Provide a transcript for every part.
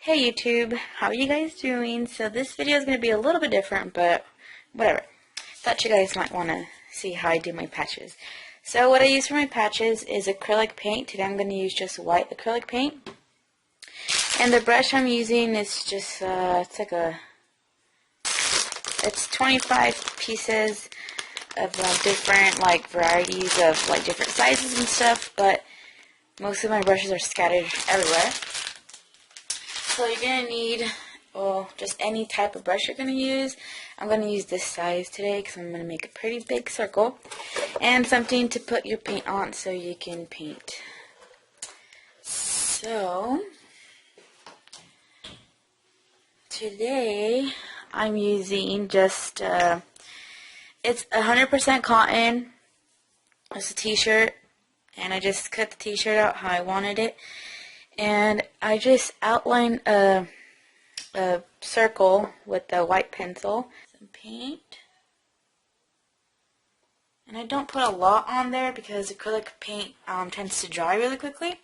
Hey YouTube, how are you guys doing? So this video is going to be a little bit different, but whatever. Thought you guys might want to see how I do my patches. So what I use for my patches is acrylic paint. Today I'm going to use just white acrylic paint. And the brush I'm using is just, it's 25 pieces of different varieties of different sizes and stuff, but most of my brushes are scattered everywhere. So you're going to need, just any type of brush you're going to use. I'm going to use this size today because I'm going to make a pretty big circle. And something to put your paint on so you can paint. So, today I'm using just, it's 100% cotton. It's a t-shirt. And I just cut the t-shirt out how I wanted it. And I just outlined a circle with the white pencil. Some paint. And I don't put a lot on there because acrylic paint tends to dry really quickly.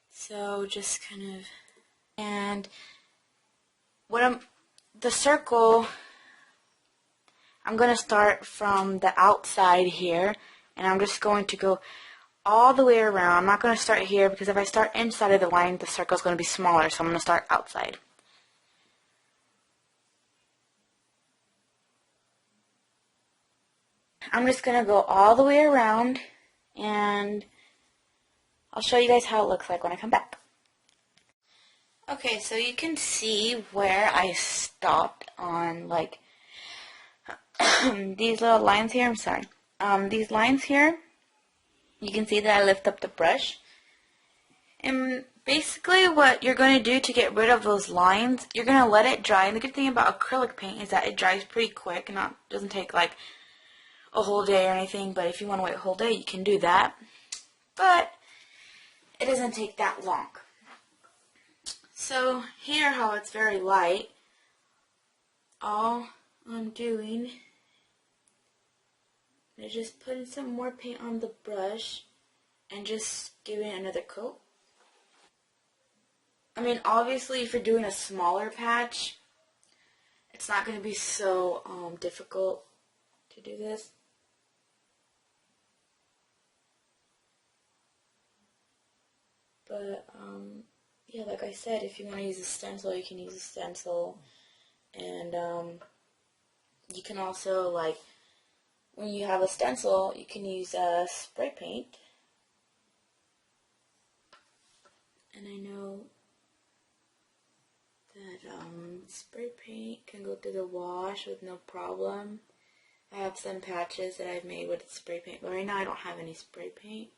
So just kind of, and the circle, I'm going to start from the outside here, and I'm just going to go all the way around. I'm not going to start here because if I start inside of the line, the circle is going to be smaller, so I'm going to start outside. I'm just going to go all the way around, and I'll show you guys how it looks like when I come back. Okay, so you can see where I stopped on these little lines here. I'm sorry. These lines here. You can see that I lift up the brush. And basically what you're going to do to get rid of those lines, you're going to let it dry. And the good thing about acrylic paint is that it dries pretty quick and doesn't take a whole day or anything. But if you want to wait a whole day, you can do that. But it doesn't take that long. So here how it's very light, all I'm doing is just putting some more paint on the brush and just giving it another coat. I mean, obviously if you're doing a smaller patch, it's not going to be so difficult to do this. But yeah, like I said, if you want to use a stencil, you can use a stencil. And you can also, when you have a stencil, you can use spray paint. And I know that spray paint can go through the wash with no problem. I have some patches that I've made with spray paint, but right now I don't have any spray paint.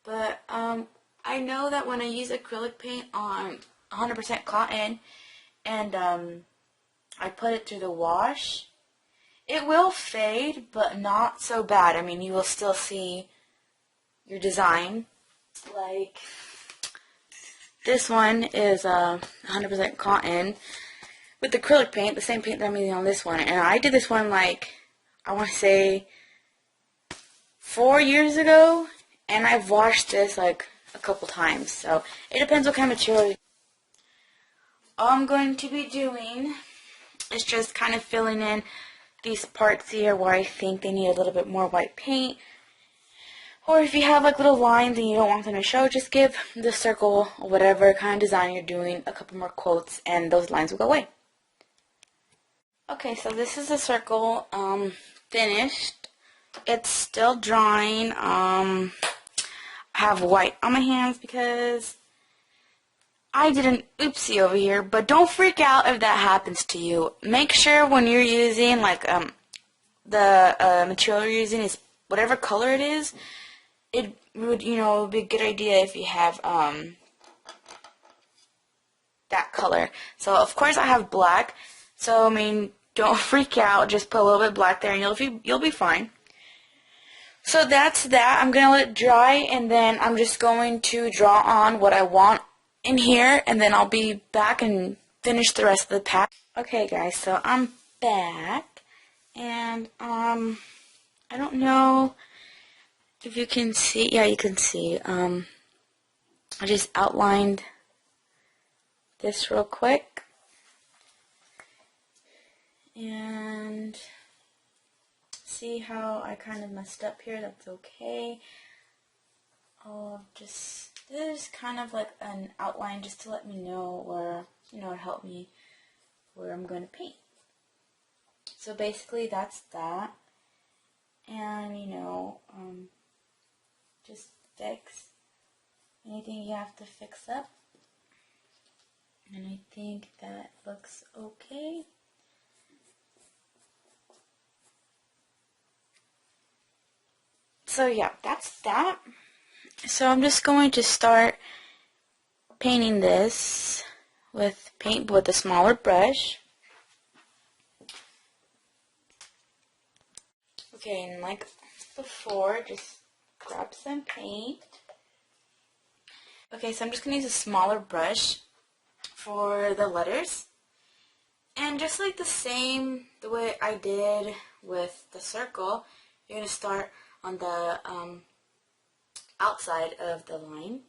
But I know that when I use acrylic paint on 100% cotton and I put it through the wash, it will fade, but not so bad. I mean, you will still see your design. Like, this one is 100% cotton with acrylic paint, the same paint that I'm using on this one. And I did this one, I want to say 4 years ago, and I've washed this, a couple times. So, it depends what kind of material. All I'm going to be doing is just kind of filling in these parts here where I think they need a little bit more white paint. Or if you have little lines and you don't want them to show, just give the circle or whatever kind of design you're doing a couple more quotes and those lines will go away. Okay, so this is the circle finished. It's still drying. I have white on my hands because I did an oopsie over here, but don't freak out if that happens to you. Make sure when you're using, the material you're using is whatever color it is. It would, be a good idea if you have, that color. So, of course, I have black. So, I mean, don't freak out. Just put a little bit of black there, and you'll be fine. So, that's that. I'm going to let it dry, and then I'm just going to draw on what I want in here, and then I'll be back and finish the rest of the pack. Okay, guys, so I'm back, and I don't know if you can see. Yeah, you can see. I just outlined this real quick. And see how I kind of messed up here? That's okay. This is kind of like an outline just to let me know, or, you know, help me where I'm going to paint. So basically that's that. And, you know, just fix anything you have to fix up. And I think that looks okay. So yeah, that's that. So I'm just going to start painting this with a smaller brush. Okay, and like before, just grab some paint. Okay, so I'm just going to use a smaller brush for the letters. And just like the way I did with the circle, you're going to start on the outside of the line.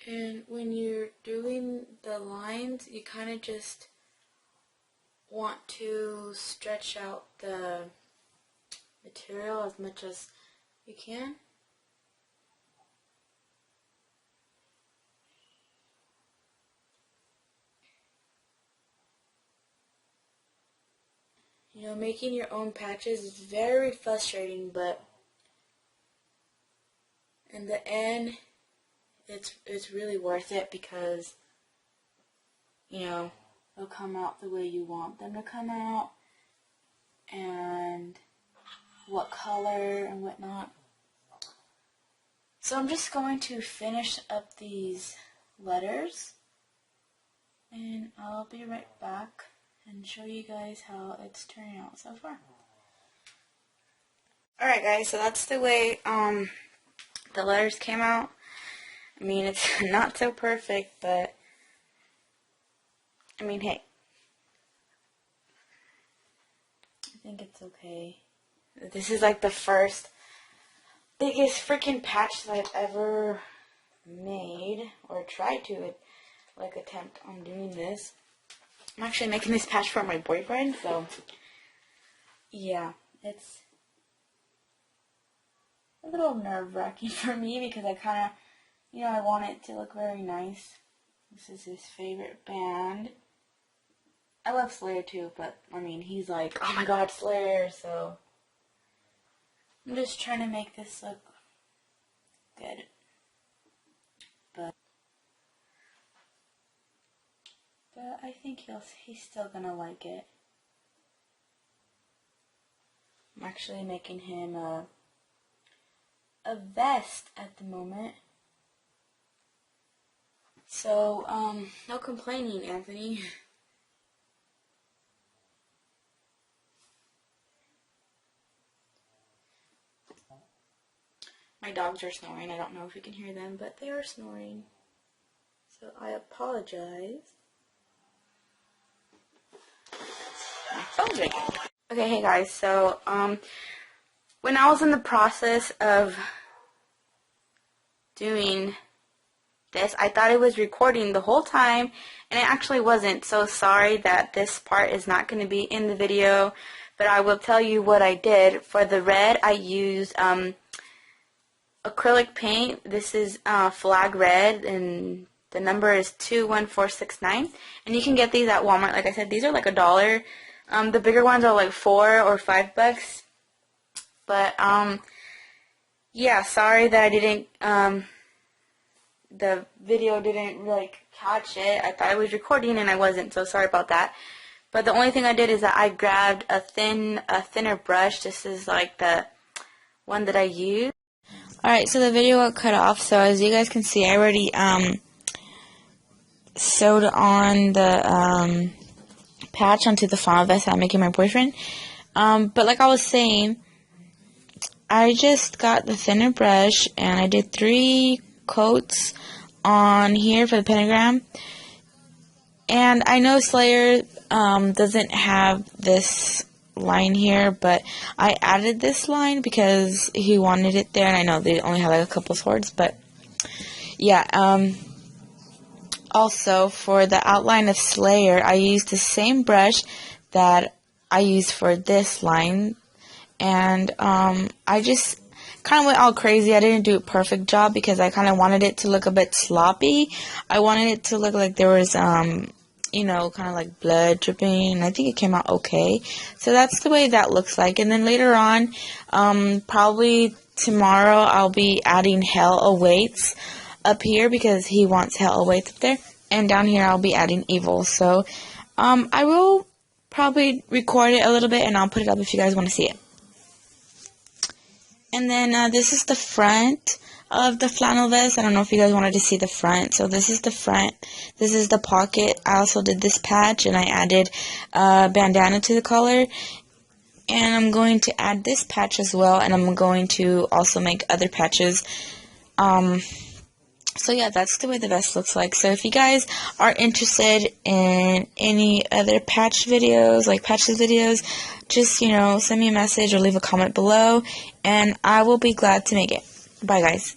And when you're doing the lines, you kind of just want to stretch out the material as much as you can. You know, making your own patches is very frustrating, but in the end, it's really worth it because, you know, they'll come out the way you want them to come out, and what color and whatnot. So I'm just going to finish up these letters, and I'll be right back and show you guys how it's turning out so far. Alright guys, so that's the way the letters came out. I mean, it's not so perfect, but I mean, hey, I think it's okay. This is like the first biggest freaking patch that I've ever made or tried to like attempt on doing this. I'm actually making this patch for my boyfriend, so yeah, it's a little nerve-wracking for me because I kind of, you know, I want it to look very nice. This is his favorite band. I love Slayer too, but I mean, he's like, oh my god, Slayer, so I'm just trying to make this look good. But I think he's still gonna like it. I'm actually making him a vest at the moment. So, no complaining, Anthony. My dogs are snoring. I don't know if you can hear them, but they are snoring. So I apologize. My phone's ringing. Okay, hey guys, so, when I was in the process of doing this, I thought it was recording the whole time, and it actually wasn't. So sorry that this part is not going to be in the video, but I will tell you what I did. For the red, I used acrylic paint. This is Flag Red, and the number is 21469, and you can get these at Walmart. Like I said, these are like $1. The bigger ones are like $4 or $5. But yeah, sorry that I didn't the video didn't like catch it. I thought I was recording and I wasn't, so sorry about that. But the only thing I did is that I grabbed a thinner brush. This is like the one that I used. Alright, so the video got cut off, so as you guys can see, I already sewed on the patch onto the flannel vest that I'm making my boyfriend. But like I was saying, I just got the thinner brush and I did 3 coats on here for the pentagram. And I know Slayer, doesn't have this line here, but I added this line because he wanted it there, and I know they only have like a couple swords, but yeah. Also, for the outline of Slayer, I used the same brush that I used for this line, and I just kind of went all crazy. I didn't do a perfect job because I kind of wanted it to look a bit sloppy. I wanted it to look like there was you know, kind of like blood dripping, and I think it came out okay. So that's the way that looks like. And then later on, probably tomorrow, I'll be adding Hell Awaits up here because he wants Hell Awaits up there. And down here, I'll be adding Evil. So I will probably record it a little bit, and I'll put it up if you guys want to see it. And then this is the front of the flannel vest. I don't know if you guys wanted to see the front. So this is the front. This is the pocket. I also did this patch, and I added bandana to the collar. And I'm going to add this patch as well, and I'm going to also make other patches. So yeah, that's the way the vest looks like. So if you guys are interested in any other patch videos, like patches videos, just, you know, send me a message or leave a comment below, and I will be glad to make it. Bye, guys.